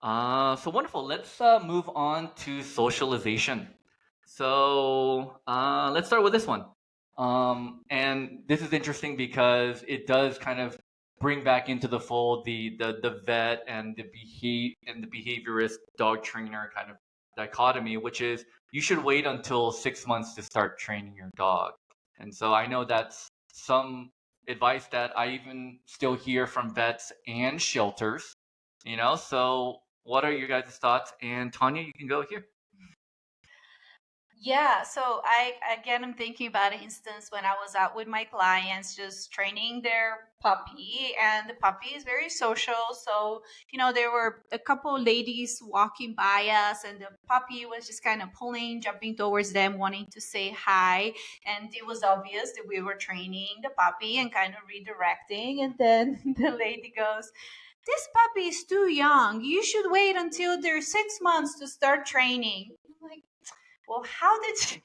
So wonderful. Let's move on to socialization. So let's start with this one. And this is interesting because it does kind of bring back into the fold the vet and the behaviorist dog trainer kind of dichotomy, which is you should wait until 6 months to start training your dog. And so I know that's some advice that I even still hear from vets and shelters. So what are your guys' thoughts? And Tanya, you can go here. Yeah, so I'm thinking about an instance when I was out with my clients just training their puppy, and the puppy is very social. So, there were a couple ladies walking by us, and the puppy was just kind of pulling, jumping towards them, wanting to say hi. And it was obvious that we were training the puppy and kind of redirecting. And then the lady goes, "This puppy is too young. You should wait until they're 6 months to start training." I'm like, well, how did she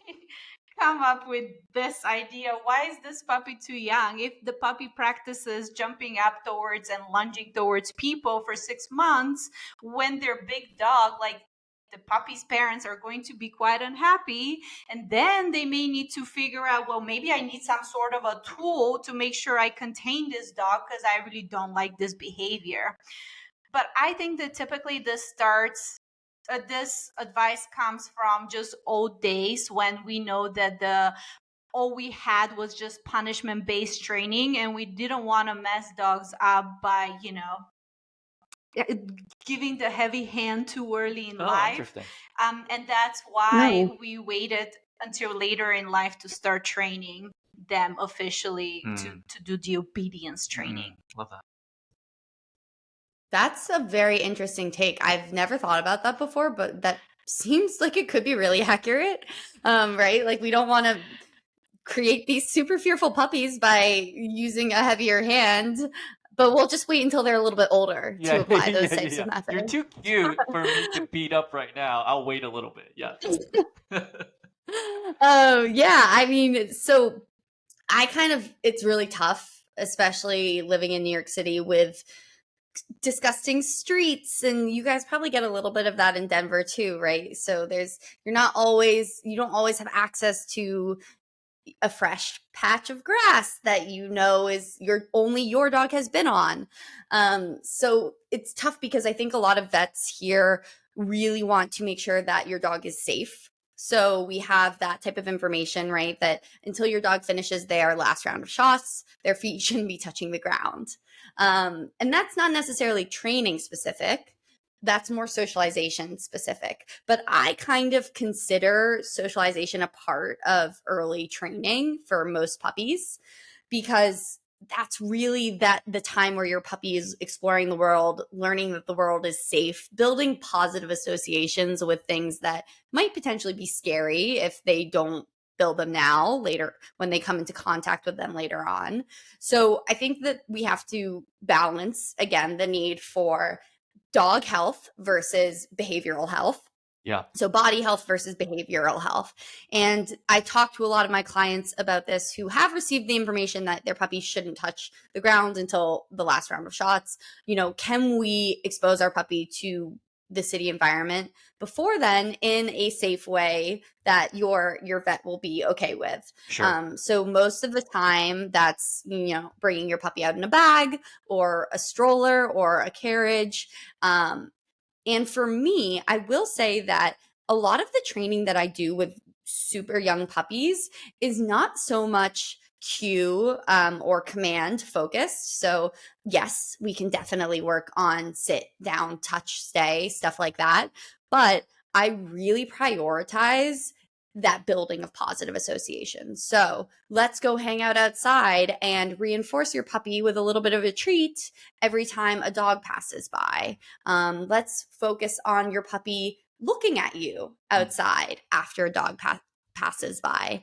come up with this idea? Why is this puppy too young? If the puppy practices jumping up towards and lunging towards people for 6 months, when they're big dog, like the puppy's parents are going to be quite unhappy. And then they may need to figure out, well, maybe I need some sort of a tool to make sure I contain this dog because I really don't like this behavior. But I think that typically this advice comes from just old days when we know that all we had was just punishment based training, and we didn't want to mess dogs up by giving the heavy hand too early in Oh, life. interesting. And that's why No. we waited until later in life to start training them officially to do the obedience training. Love that. That's a very interesting take. I've never thought about that before, but that seems like it could be really accurate, right? Like we don't want to create these super fearful puppies by using a heavier hand, but we'll just wait until they're a little bit older to apply those types of methods. You're too cute for me to beat up right now. I'll wait a little bit. Yeah. Oh, yeah. I mean, so it's really tough, especially living in New York City with disgusting streets, and you guys probably get a little bit of that in Denver too, right? So you don't always have access to a fresh patch of grass that is your dog has been on. So it's tough because I think a lot of vets here really want to make sure that your dog is safe. So we have that type of information, right? That until your dog finishes their last round of shots, their feet shouldn't be touching the ground. And that's not necessarily training specific. That's more socialization specific. But I kind of consider socialization a part of early training for most puppies, because that's really the time where your puppy is exploring the world, learning that the world is safe, building positive associations with things that might potentially be scary if they don't build them now, later when they come into contact with them later on. So I think that we have to balance, again, the need for dog health versus behavioral health. Yeah. So body health versus behavioral health. And I talk to a lot of my clients about this who have received the information that their puppy shouldn't touch the ground until the last round of shots. Can we expose our puppy to the city environment before then in a safe way that your vet will be okay with? Sure. So most of the time that's, bringing your puppy out in a bag or a stroller or a carriage. And for me, I will say that a lot of the training that I do with super young puppies is not so much cue or command focused. So, yes, we can definitely work on sit, down, touch, stay, stuff like that. But I really prioritize that building of positive association. So let's go hang out outside and reinforce your puppy with a little bit of a treat every time a dog passes by. Let's focus on your puppy looking at you outside after a dog passes by.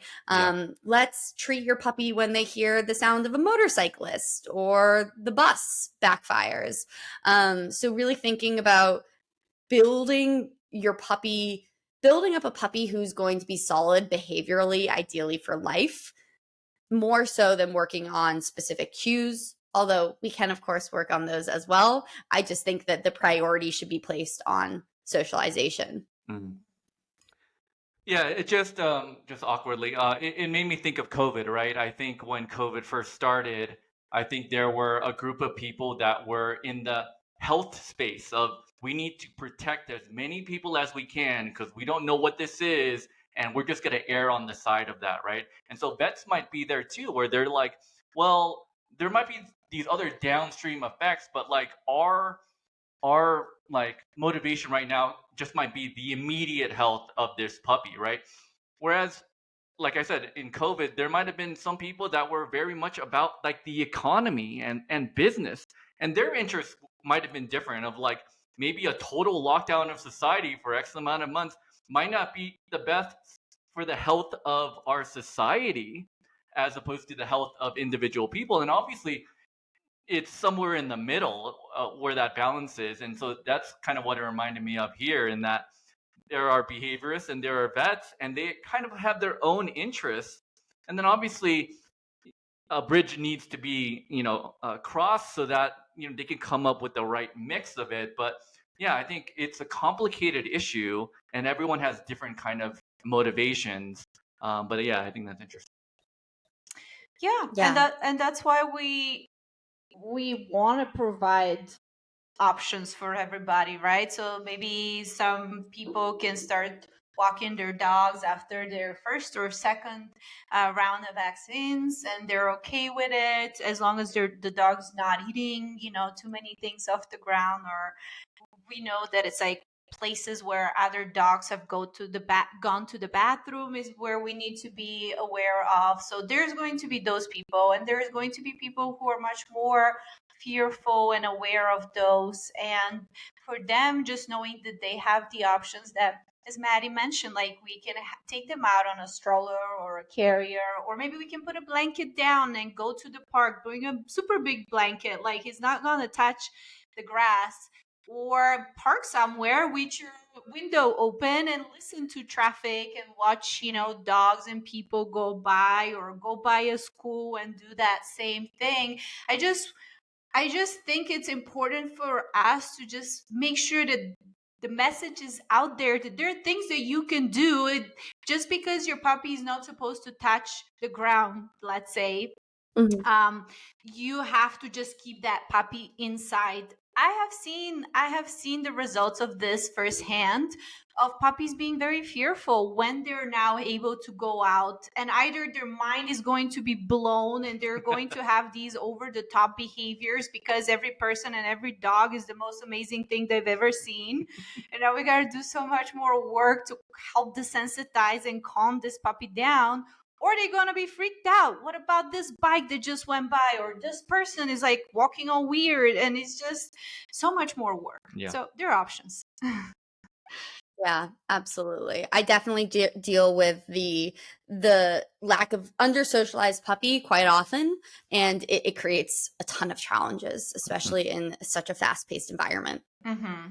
Let's treat your puppy when they hear the sound of a motorcyclist or the bus backfires. So really thinking about building up a puppy who's going to be solid behaviorally, ideally for life, more so than working on specific cues although we can, of course, work on those as well. I just think that the priority should be placed on socialization. Mhm. Yeah, it just awkwardly. It made me think of COVID, right? I think when COVID first started, I think there were a group of people that were in the health space of we need to protect as many people as we can because we don't know what this is, and we're just gonna err on the side of that, right? And so vets might be there too, where they're like, well, there might be these other downstream effects, but like our like motivation right now just might be the immediate health of this puppy, right? Whereas, like I said, in COVID, there might have been some people that were very much about like the economy and business, and their interests might have been different. Of like maybe a total lockdown of society for X amount of months might not be the best for the health of our society, as opposed to the health of individual people. And obviously, it's somewhere in the middle where that balance is. And so that's kind of what it reminded me of here, in that there are behaviorists and there are vets, and they kind of have their own interests. And then obviously a bridge needs to be, crossed so that, they can come up with the right mix of it. But yeah, I think it's a complicated issue and everyone has different kind of motivations. But yeah, I think that's interesting. Yeah. And that's why we want to provide options for everybody, right? So maybe some people can start walking their dogs after their first or second round of vaccines, and they're okay with it as long as the dog's not eating, too many things off the ground. Or we know that it's like places where other dogs have gone to the bathroom is where we need to be aware of. So there's going to be those people, and there's going to be people who are much more fearful and aware of those. And for them, just knowing that they have the options that, as Maddie mentioned, like we can take them out on a stroller or a carrier, or maybe we can put a blanket down and go to the park, bring a super big blanket, like he's not going to touch the grass, or park somewhere with your window open and listen to traffic and watch, dogs and people go by, or go by a school and do that same thing. I just think it's important for us to just make sure that the message is out there, that there are things that you can do. Just because your puppy is not supposed to touch the ground, let's say, you have to just keep that puppy inside. I have seen the results of this firsthand, of puppies being very fearful when they're now able to go out, and either their mind is going to be blown and they're going to have these over the top behaviors because every person and every dog is the most amazing thing they've ever seen. And now we got to do so much more work to help desensitize and calm this puppy down. Or they're going to be freaked out. What about this bike that just went by? Or this person is like walking all weird, and it's just so much more work. Yeah. So there are options. Yeah, absolutely. I definitely deal with the lack of under-socialized puppy quite often, and it creates a ton of challenges, especially in such a fast-paced environment. Mm-hmm.